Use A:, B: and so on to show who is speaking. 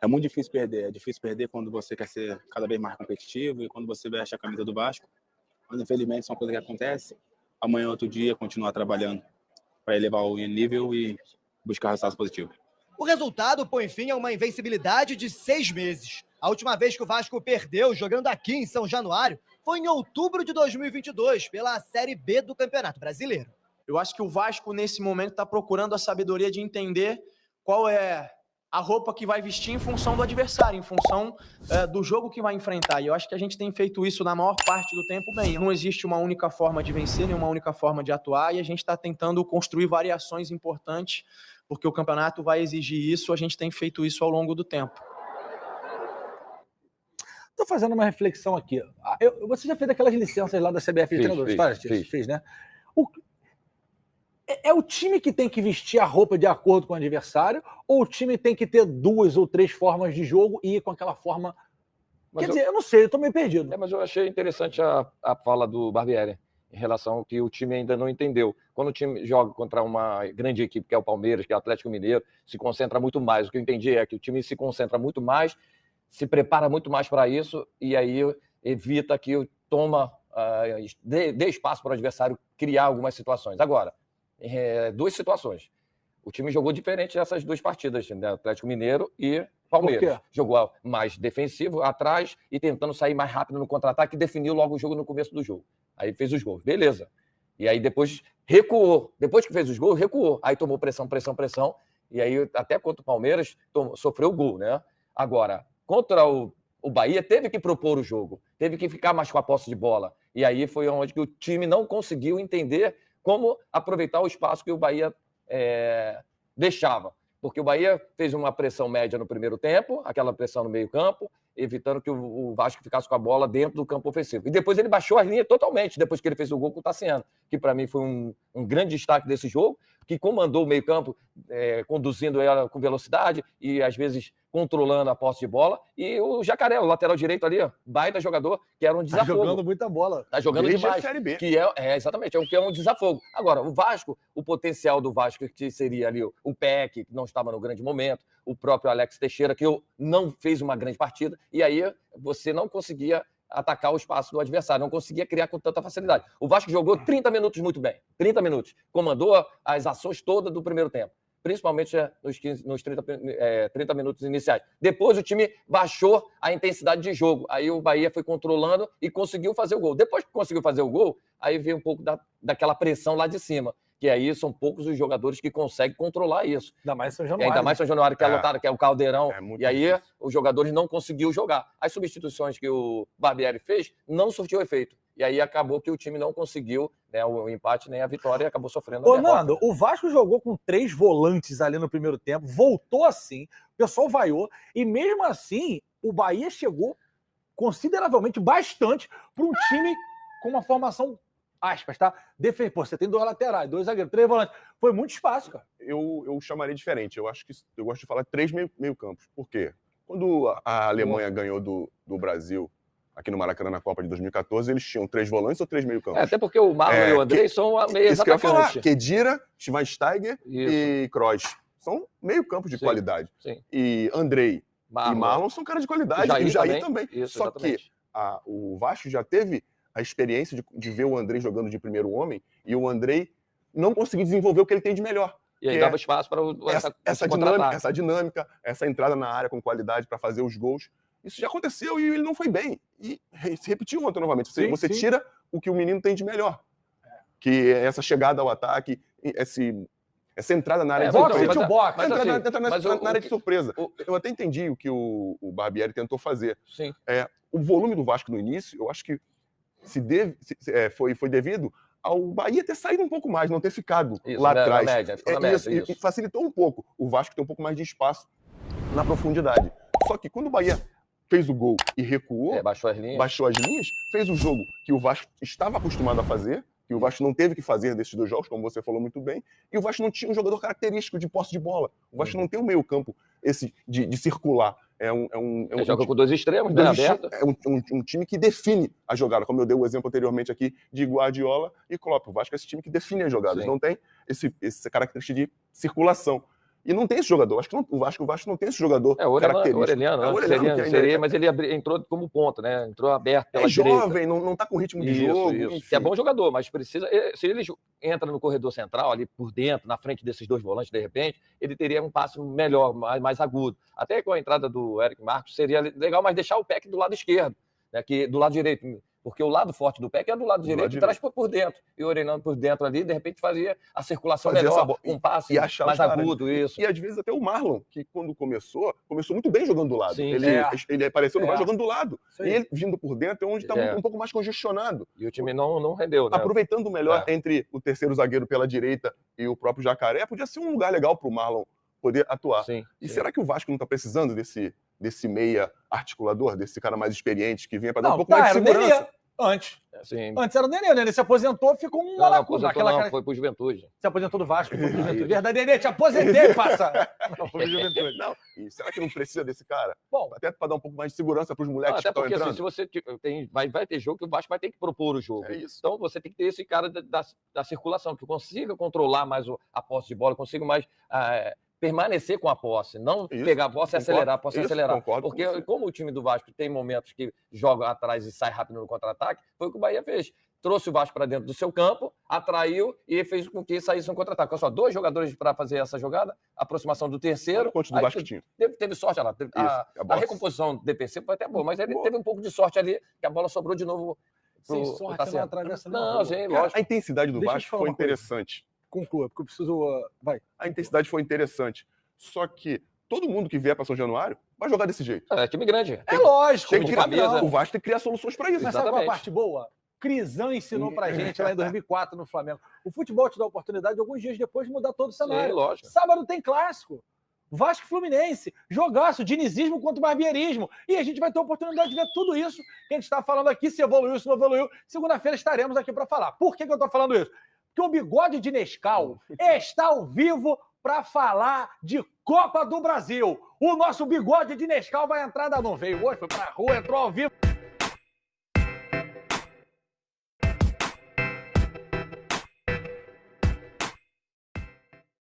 A: É muito difícil perder. É difícil perder quando você quer ser cada vez mais competitivo e quando você veste a camisa do Vasco. Mas, infelizmente, são coisas que acontecem. Amanhã, outro dia, continuar trabalhando para elevar o nível e buscar resultados positivos.
B: O resultado põe fim a uma invencibilidade de 6 meses. A última vez que o Vasco perdeu jogando aqui em São Januário foi em outubro de 2022, pela Série B do Campeonato Brasileiro.
C: Eu acho que o Vasco, nesse momento, está procurando a sabedoria de entender qual é a roupa que vai vestir em função do adversário, em função do jogo que vai enfrentar. E eu acho que a gente tem feito isso na maior parte do tempo bem. Não existe uma única forma de vencer, nem uma única forma de atuar, e a gente está tentando construir variações importantes, porque o campeonato vai exigir isso, a gente tem feito isso ao longo do tempo.
D: Estou fazendo uma reflexão aqui. Você já fez aquelas licenças lá da CBF de treinadores? Fez, né? É o time que tem que vestir a roupa de acordo com o adversário, ou o time tem que ter 2 ou 3 formas de jogo e ir com aquela forma... Quer dizer, eu não sei, eu estou meio perdido.
E: Mas eu achei interessante a fala do Barbieri em relação ao que o time ainda não entendeu. Quando o time joga contra uma grande equipe, que é o Palmeiras, que é o Atlético Mineiro, se concentra muito mais. O que eu entendi é que o time se concentra muito mais, se prepara muito mais para isso, e aí evita que dê espaço para o adversário criar algumas situações. Agora, 2 situações. O time jogou diferente nessas 2 partidas, né? Atlético Mineiro e Palmeiras.
D: Por quê?
E: Jogou mais defensivo, atrás, e tentando sair mais rápido no contra-ataque, e definiu logo o jogo no começo do jogo. Aí fez os gols, beleza. E aí depois recuou. Depois que fez os gols, recuou. Aí tomou pressão, e aí até contra o Palmeiras sofreu o gol, né? Agora, contra o Bahia, teve que propor o jogo, teve que ficar mais com a posse de bola. E aí foi onde que o time não conseguiu entender como aproveitar o espaço que o Bahia deixava. Porque o Bahia fez uma pressão média no primeiro tempo, aquela pressão no meio-campo, evitando que o Vasco ficasse com a bola dentro do campo ofensivo. E depois ele baixou as linhas totalmente, depois que ele fez o gol com o Tassiano, que para mim foi um grande destaque desse jogo, que comandou o meio-campo, conduzindo ela com velocidade e às vezes controlando a posse de bola. E o Jacaré, o lateral direito ali, ó, baita jogador, que era um desafogo.
D: Tá jogando muita bola.
E: Tá jogando
F: Desde
E: demais.
F: a Série B.
E: Que exatamente, que é um desafogo. Agora, o Vasco, o potencial do Vasco, que seria ali o Peck, que não estava no grande momento, o próprio Alex Teixeira, que não fez uma grande partida, e aí você não conseguia atacar o espaço do adversário, não conseguia criar com tanta facilidade. O Vasco jogou 30 minutos muito bem, 30 minutos. Comandou as ações todas do primeiro tempo, principalmente nos 30 minutos iniciais. Depois o time baixou a intensidade de jogo, aí o Bahia foi controlando e conseguiu fazer o gol. Depois que conseguiu fazer o gol, aí veio um pouco daquela pressão lá de cima, que aí são poucos os jogadores que conseguem controlar isso.
D: Ainda mais São Januário.
E: Ainda mais São Januário, que é lotado, que é o Caldeirão.
F: muito
E: E aí
F: difícil.
E: os jogadores não conseguiam jogar. As substituições que o Barbieri fez não surtiu efeito. E aí acabou que o time não conseguiu, né, o empate nem a vitória, e acabou sofrendo a derrota.
D: Nando, o Vasco jogou com 3 volantes ali no primeiro tempo, voltou assim, o pessoal vaiou, e mesmo assim o Bahia chegou consideravelmente, bastante, para um time com uma formação, aspas, tá? Pô, você tem 2 laterais, 2 zagueiros, 3 volantes. Foi muito espaço, cara.
F: Eu chamaria diferente. Eu acho que eu gosto de falar 3 meio-campos. Por quê? Quando a Alemanha ganhou do Brasil aqui no Maracanã na Copa de 2014, eles tinham 3 volantes ou 3 meio-campos?
E: Até porque o Marlon e o Andrei são meias
F: isso que eu ia falar.
E: atacantes.
F: Kedira, Schweinsteiger e Kroos. São meio-campos de qualidade.
E: Sim.
F: E Andrei e Marlon são caras de qualidade. E o Jair também.
E: Isso,
F: Só
E: exatamente.
F: que o Vasco já teve a experiência de ver o Andrei jogando de primeiro homem e o Andrei não conseguiu desenvolver o que ele tem de melhor.
E: E aí dava espaço para
F: essa dinâmica, essa entrada na área com qualidade para fazer os gols. Isso já aconteceu e ele não foi bem. E se repetiu ontem novamente. Você tira o que o menino tem de melhor. Que é essa chegada ao ataque, essa entrada na área de surpresa. Na área de surpresa. Eu até entendi o que o Barbieri tentou fazer.
E: Sim.
F: O volume do Vasco no início, eu acho que foi devido ao Bahia ter saído um pouco mais, não ter ficado lá atrás. E facilitou um pouco o Vasco ter um pouco mais de espaço na profundidade. Só que quando o Bahia fez o gol e recuou, baixou as linhas, fez o jogo que o Vasco estava acostumado a fazer, que o Vasco não teve que fazer desses 2 jogos, como você falou muito bem, e o Vasco não tinha um jogador característico de posse de bola. O Vasco não tem um meio campo de circular.
E: Joga com 2 extremos, bem aberto.
F: É um time que define a jogada, como eu dei o exemplo anteriormente aqui de Guardiola e Klopp. O Vasco é esse time que define as jogadas, não tem essa característica de circulação. E não tem esse jogador. Acho que o Vasco não tem esse jogador característico.
E: O Aureliano seria, mas ele entrou como ponta, né? Entrou aberto pela direita.
F: Jovem, não tá com ritmo de jogo.
E: Isso. É bom jogador, mas precisa... Se ele entra no corredor central, ali por dentro, na frente desses dois volantes, de repente, ele teria um passe melhor, mais agudo. Até com a entrada do Eric Marcos, seria legal, mas deixar o Peck do lado esquerdo, né? Do lado direito. Porque o lado forte do Peck é do lado direito e traz por dentro. E o Orelhano por dentro ali, de repente, fazia a circulação melhor, um passe mais agudo, isso.
F: E às vezes até o Marlon, que quando começou muito bem jogando do lado. Sim, ele apareceu no Vasco jogando do lado. E ele vindo por dentro é onde está um pouco mais congestionado.
E: E o time não rendeu, né?
F: Aproveitando melhor entre o terceiro zagueiro pela direita e o próprio Jacaré, podia ser um lugar legal para o Marlon poder atuar. Será que o Vasco não está precisando desse meia articulador, desse cara mais experiente que vinha para dar um pouco mais de segurança?
D: Antes era o Nenê, né? Ele se aposentou, ficou um malacu.
E: Foi pro Juventude.
D: Se aposentou do Vasco, foi pro Juventude. Verdade, Nenê, te aposentei, passa. Não, foi pro Juventude.
F: Não. E será que não precisa desse cara? Bom, até para dar um pouco mais de segurança para os moleques que estão entrando.
E: Assim, se você vai ter jogo que o Vasco vai ter que propor o jogo. Então você tem que ter esse cara da circulação, que consiga controlar mais a posse de bola, consiga mais... permanecer com a posse, não pegar a posse e acelerar, porque como o time do Vasco tem momentos que joga atrás e sai rápido no contra-ataque, foi o que o Bahia fez. Trouxe o Vasco para dentro do seu campo, atraiu e fez com que saísse um contra-ataque. Só 2 jogadores para fazer essa jogada, aproximação do terceiro.
F: Quanto do Vasco tinha?
E: Teve sorte lá. A recomposição defensiva foi até boa, mas ele teve um pouco de sorte ali, que a bola sobrou de novo.
D: Sem sorte, não atravessa.
E: Não, gente, lógico.
F: A intensidade do Vasco foi interessante.
D: Conclua, porque eu preciso... Vai.
F: A intensidade foi interessante. Só que todo mundo que vier para São Januário vai jogar desse jeito.
E: É time grande.
D: Lógico.
F: O Vasco tem que criar soluções para isso.
D: Mas sabe qual a parte boa? Crisão ensinou pra gente lá em 2004 no Flamengo. O futebol te dá a oportunidade, alguns dias depois, de mudar todo o cenário.
E: Sim, lógico.
D: Sábado tem clássico. Vasco e Fluminense. Jogaço, dinizismo contra o barbieirismo. E a gente vai ter a oportunidade de ver tudo isso que a gente está falando aqui, se evoluiu, se não evoluiu. Segunda-feira estaremos aqui para falar. Por que eu estou falando isso? Porque o Bigode de Nescau está ao vivo para falar de Copa do Brasil. O nosso Bigode de Nescau vai entrar da... Não veio hoje, foi para a rua, entrou ao vivo.